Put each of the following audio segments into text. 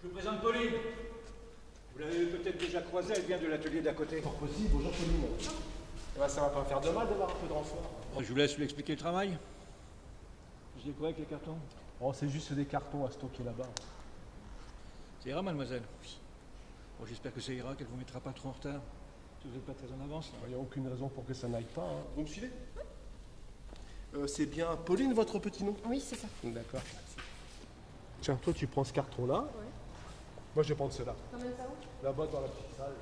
Je vous présente Pauline. Vous l'avez peut-être déjà croisée, elle vient de l'atelier d'à côté. Fort possible, bonjour Pauline. Eh ben, ça va pas faire de mal d'avoir un peu de renfort. Je vous laisse lui expliquer le travail. Vous quoi avec les cartons? Oh, c'est juste des cartons à stocker là-bas. Ça ira, mademoiselle? Bon, j'espère que ça ira, qu'elle ne vous mettra pas trop en retard. Vous n'êtes pas très en avance, là. Il n'y a aucune raison pour que ça n'aille pas. Hein. Vous me suivez? C'est bien Pauline, votre petit nom? Oui, c'est ça. D'accord. Tiens, toi, tu prends ce carton-là. Ouais. Moi, je vais prendre ceux-là. Combien ça vaut? Là-bas, dans la petite salle.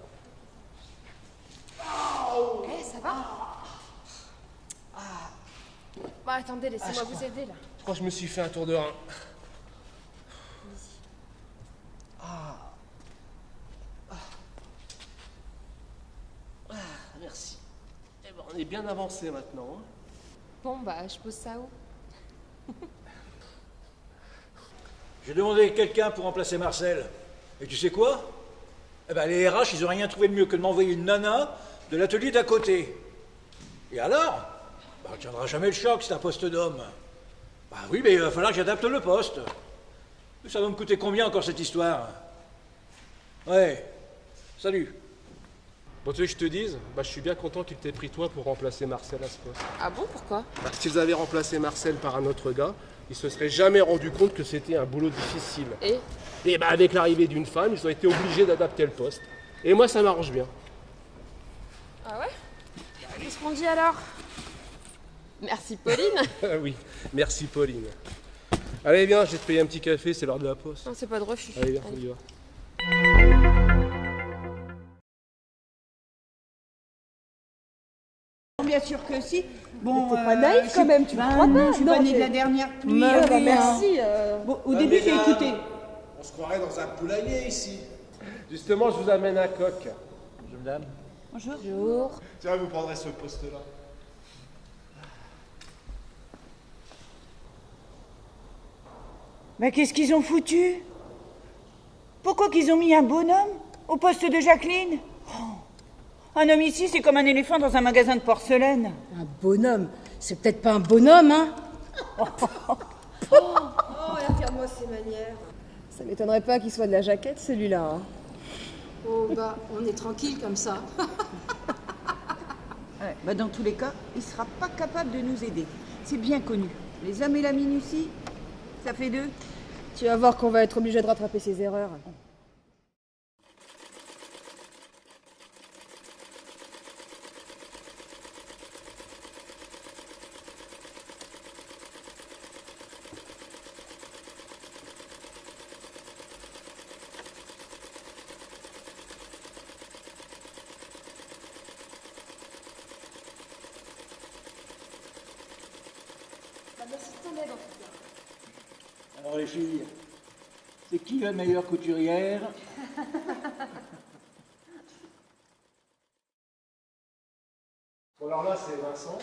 Eh, ça va? Bah, attendez, laissez-moi vous aider, là. Je crois que je me suis fait un tour de rein. Merci. Eh ben, on est bien avancé maintenant. Hein. Bon, bah, je pose ça où? J'ai demandé quelqu'un pour remplacer Marcel. Et tu sais quoi? Eh ben, les RH, ils n'ont rien trouvé de mieux que de m'envoyer une nana de l'atelier d'à côté. Et alors? Bah, on ne tiendra jamais le choc, c'est un poste d'homme. Bah oui, mais il va falloir que j'adapte le poste. Ça va me coûter combien encore cette histoire? Ouais. Salut. Bon, tu veux que je te dise, je suis bien content qu'il t'ait pris toi pour remplacer Marcel à ce poste. Ah bon, pourquoi? Si vous avez remplacé Marcel par un autre gars, il se serait jamais rendu compte que c'était un boulot difficile. Et avec l'arrivée d'une femme, ils ont été obligés d'adapter le poste. Et moi, ça m'arrange bien. Ah ouais? Qu'est-ce qu'on dit alors? Merci, Pauline. Ah oui, merci Pauline. Allez, viens, je vais te payer un petit café, c'est l'heure de la pause. Non, c'est pas de refus. Allez, viens, on y va. Bien sûr que si. Bon, t'es pas naïf quand même, tu me crois non, pas? je suis Non, pas née de t'es- la dernière pluie. merci. Bon, au début, j'ai écouté. On se croirait dans un poulailler ici. Justement, je vous amène un coq. Bonjour, madame. Bonjour. Tiens, vous prendrez ce poste-là. Mais qu'est-ce qu'ils ont foutu? Pourquoi qu'ils ont mis un bonhomme au poste de Jacqueline? Un homme ici, c'est comme un éléphant dans un magasin de porcelaine. Un bonhomme. C'est peut-être pas un bonhomme, hein? Oh, regarde-moi ses manières. Ça m'étonnerait pas qu'il soit de la jaquette, celui-là. Hein. Oh, bah, on est tranquille comme ça. Ouais, dans tous les cas, il ne sera pas capable de nous aider. C'est bien connu. Les hommes et la minutie, ça fait deux. Tu vas voir qu'on va être obligé de rattraper ses erreurs. Merci de ton aide, en tout cas. Alors les filles, c'est qui la meilleure couturière? Bon, alors là, c'est Vincent.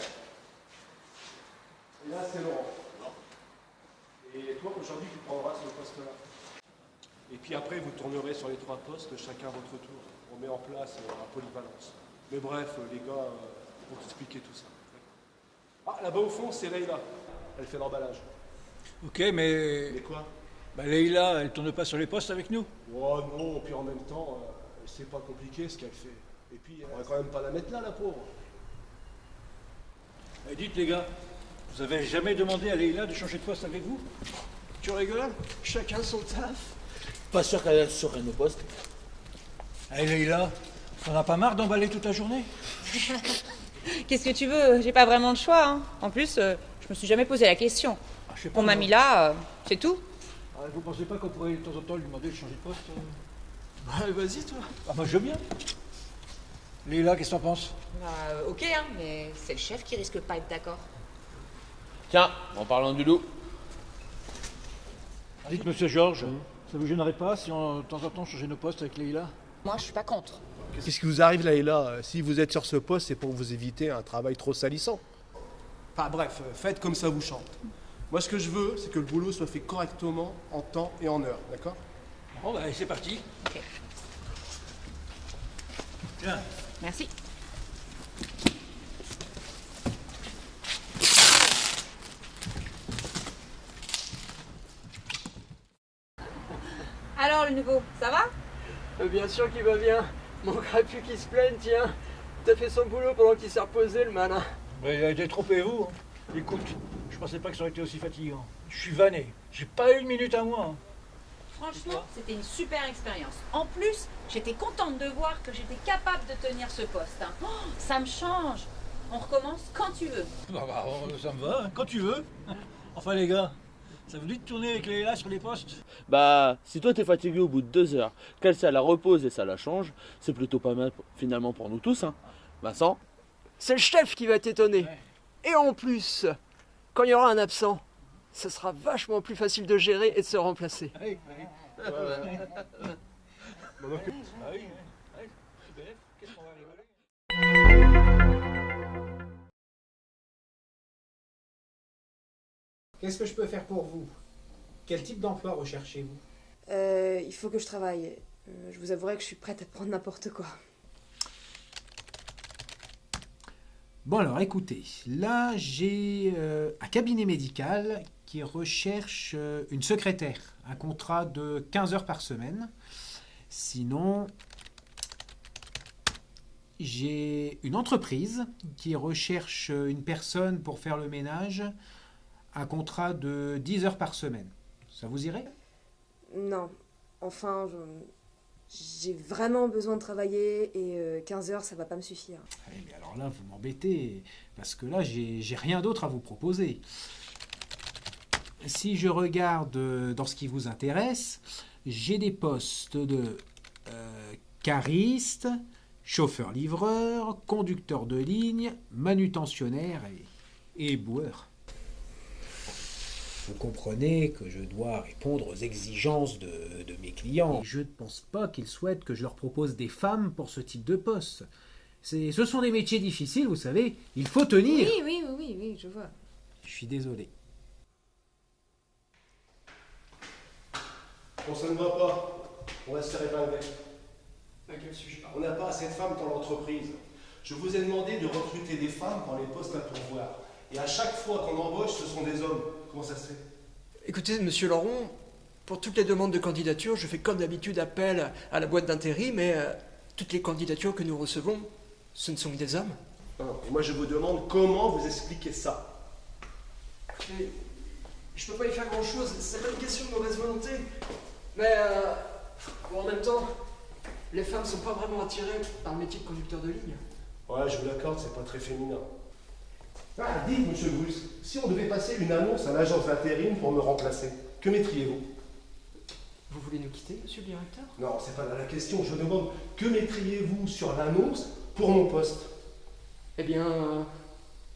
Et là, c'est Laurent. Et toi, aujourd'hui, tu prendras ce poste-là. Et puis après, vous tournerez sur les trois postes, chacun à votre tour. On met en place la polyvalence. Mais bref, les gars vont t'expliquer tout ça. Ah, là-bas au fond, c'est Leïla. Elle fait l'emballage. Ok, mais... Mais quoi? Bah, Leïla, elle tourne pas sur les postes avec nous? Oh non, puis en même temps, c'est pas compliqué ce qu'elle fait. Et puis, on va quand même pas la mettre là, la pauvre. Et dites les gars, vous avez jamais demandé à Leïla de changer de poste avec vous? Tu rigoles? Chacun son taf. Pas sûr qu'elle saurait nos postes. Hé Leïla, t'en as pas marre d'emballer toute la journée? Qu'est-ce que tu veux? J'ai pas vraiment le choix. Hein. En plus, je me suis jamais posé la question. Ah, je sais pas, On m'a moi. mis là, c'est tout. Ah, vous pensez pas qu'on pourrait de temps en temps lui demander de changer de poste? Ouais, vas-y, toi. Ah, moi je veux bien. Leïla, qu'est-ce que t'en penses? Ok, hein, mais c'est le chef qui risque pas être d'accord. Tiens, en parlant du loup, Dites monsieur Georges, ça vous gênerait pas si de temps en temps on changeait nos postes avec Leïla? Moi, je suis pas contre. Qu'est-ce qui vous arrive, Leïla? Si vous êtes sur ce poste, c'est pour vous éviter un travail trop salissant. Enfin bref, faites comme ça vous chante. Moi, ce que je veux, c'est que le boulot soit fait correctement, en temps et en heure, d'accord? Bon, bah, c'est parti. Ok. Tiens. Merci. Alors le nouveau, ça va? Bien sûr qu'il va bien. Manquerait plus qu'il se plaigne, tiens. T'as fait son boulot pendant qu'il s'est reposé, le malin. Mais il a été trompez-vous. Écoute, je pensais pas que ça aurait été aussi fatigant. Je suis vanné. J'ai pas eu une minute à moi. Franchement, c'était une super expérience. En plus, j'étais contente de voir que j'étais capable de tenir ce poste. Hein. Oh, ça me change. On recommence quand tu veux. Ça me va, quand tu veux. Enfin les gars, ça vous dit de tourner avec les là sur les postes? Bah, si toi t'es fatigué au bout de 2 heures, qu'elle ça la repose et ça la change, c'est plutôt pas mal finalement pour nous tous, hein. Vincent? C'est le chef qui va t'étonner. Ouais. Et en plus, quand il y aura un absent, ce sera vachement plus facile de gérer et de se remplacer. Oui, oui. Ah oui, oui. Qu'est-ce qu'on va rigoler? Qu'est-ce que je peux faire pour vous? Quel type d'emploi recherchez-vous? Il faut que je travaille. Je vous avouerai que je suis prête à prendre n'importe quoi. Bon alors écoutez, là j'ai un cabinet médical qui recherche une secrétaire, un contrat de 15 heures par semaine. Sinon, j'ai une entreprise qui recherche une personne pour faire le ménage, un contrat de 10 heures par semaine. Ça vous irait? Non, enfin, j'ai vraiment besoin de travailler et 15 heures, ça va pas me suffire. Eh bien alors là, vous m'embêtez, parce que là, j'ai rien d'autre à vous proposer. Si je regarde dans ce qui vous intéresse, j'ai des postes de cariste, chauffeur-livreur, conducteur de ligne, manutentionnaire et éboueur. Vous comprenez que je dois répondre aux exigences de mes clients. Et je ne pense pas qu'ils souhaitent que je leur propose des femmes pour ce type de poste. Ce sont des métiers difficiles, vous savez. Il faut tenir. Oui, je vois. Je suis désolé. Bon, ça ne va pas. On va se faire épingler. À quel sujet? On n'a pas assez de femmes dans l'entreprise. Je vous ai demandé de recruter des femmes pour les postes à pourvoir. Et à chaque fois qu'on embauche, ce sont des hommes. Comment ça se fait? Écoutez, monsieur Laurent, pour toutes les demandes de candidature, je fais comme d'habitude appel à la boîte d'intérim, mais toutes les candidatures que nous recevons, ce ne sont que des hommes. Et moi, je vous demande comment vous expliquez ça. Écoutez, je peux pas y faire grand-chose, c'est pas une question de mauvaise volonté. Mais bon, en même temps, les femmes sont pas vraiment attirées par le métier de conducteur de ligne. Ouais, je vous l'accorde, c'est pas très féminin. Ah, dites, monsieur Bruce, si on devait passer une annonce à l'agence d'intérim pour me remplacer, que mettriez-vous? Vous voulez nous quitter, monsieur le directeur? Non, c'est pas là la question, je demande que mettriez-vous sur l'annonce pour mon poste? Eh bien,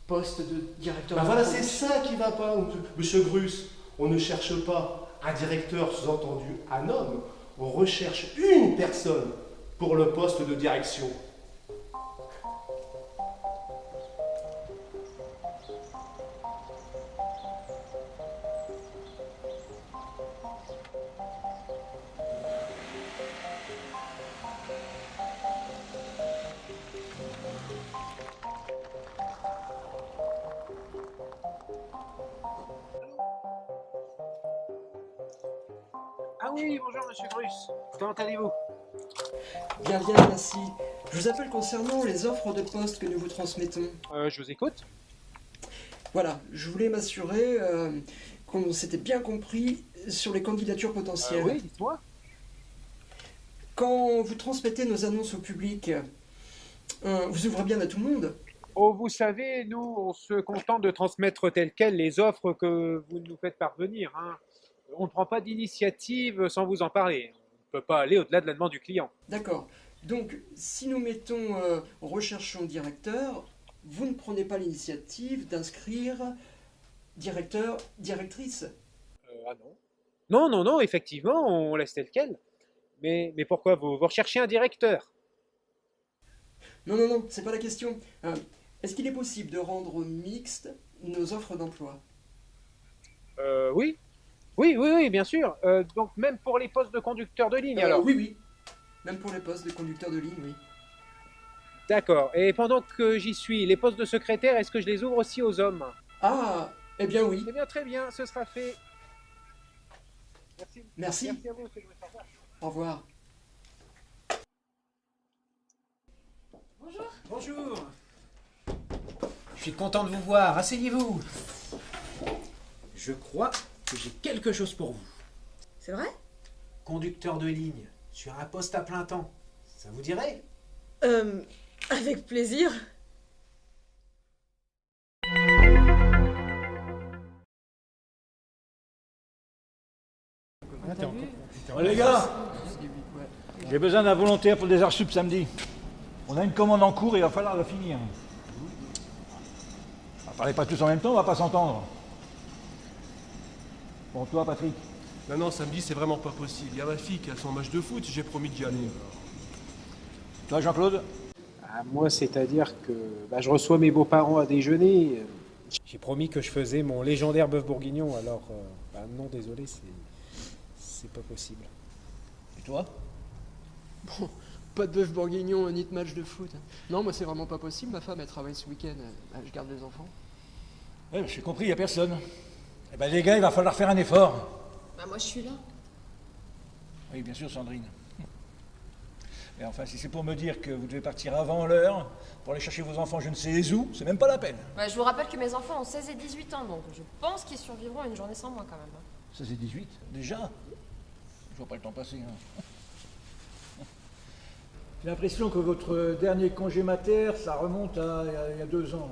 poste de directeur... Ben de voilà, production. c'est ça qui va pas, monsieur Bruce. On ne cherche pas un directeur, sous-entendu un homme. On recherche une personne pour le poste de direction. Ah oui, bonjour monsieur Bruce. Comment allez-vous? Bien, merci. Je vous appelle concernant les offres de poste que nous vous transmettons. Je vous écoute. Voilà, je voulais m'assurer qu'on s'était bien compris sur les candidatures potentielles. Oui, dites-moi. Quand vous transmettez nos annonces au public, vous ouvrez bien à tout le monde? Oh, vous savez, nous, on se contente de transmettre telles quelles les offres que vous nous faites parvenir, hein. On ne prend pas d'initiative sans vous en parler. On ne peut pas aller au-delà de la demande du client. D'accord. Donc, si nous mettons recherchons directeur, vous ne prenez pas l'initiative d'inscrire directeur, directrice? Ah non. Non, effectivement, on laisse tel quel. Mais pourquoi vous recherchez un directeur? Non, c'est pas la question. Est-ce qu'il est possible de rendre mixtes nos offres d'emploi? Oui, bien sûr. Donc même pour les postes de conducteur de ligne, alors? Oui. Même pour les postes de conducteur de ligne, oui. D'accord. Et pendant que j'y suis, les postes de secrétaire, est-ce que je les ouvre aussi aux hommes? Ah, eh bien oui. Eh bien, très bien, ce sera fait. Merci. Merci à vous, monsieur Louis. Au revoir. Au revoir. Bonjour. Bonjour. Je suis content de vous voir. Asseyez-vous. Je crois que j'ai quelque chose pour vous. C'est vrai? Conducteur de ligne, sur un poste à plein temps. Ça vous dirait? Avec plaisir. Oh, les gars, j'ai besoin d'un volontaire pour le désert sup samedi. On a une commande en cours et il va falloir la finir. Parlez pas tous en même temps, on va pas s'entendre. Bon, toi, Patrick. Non, samedi, c'est vraiment pas possible. Il y a ma fille qui a son match de foot, j'ai promis d'y aller. Toi, Jean-Claude? Moi, c'est-à-dire que je reçois mes beaux-parents à déjeuner. J'ai promis que je faisais mon légendaire bœuf bourguignon, alors non, désolé, c'est pas possible. Et toi? Bon, pas de bœuf bourguignon ni de match de foot. Non, moi c'est vraiment pas possible. Ma femme elle travaille ce week-end. Je garde les enfants. Ouais, j'ai compris, il n'y a personne. Eh ben les gars, il va falloir faire un effort. Bah moi je suis là. Oui, bien sûr, Sandrine. Mais enfin, si c'est pour me dire que vous devez partir avant l'heure pour aller chercher vos enfants je ne sais où, c'est même pas la peine. Bah, je vous rappelle que mes enfants ont 16 et 18 ans, donc je pense qu'ils survivront à une journée sans moi quand même. Ça c'est 18, déjà? Je vois pas le temps passer. Hein. J'ai l'impression que votre dernier congé mater, ça remonte à il y a 2 ans.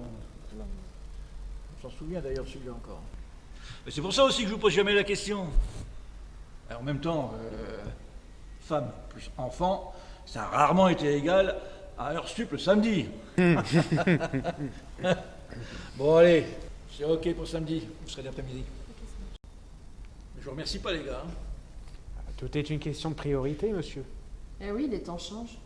On s'en souvient d'ailleurs celui-là encore. Mais c'est pour ça aussi que je vous pose jamais la question. Alors, en même temps, femme plus enfant, ça a rarement été égal à heure sup le samedi. Bon allez, c'est ok pour samedi, vous serez d'après-midi. Je vous remercie pas les gars. Hein. Tout est une question de priorité, monsieur. Eh oui, les temps changent.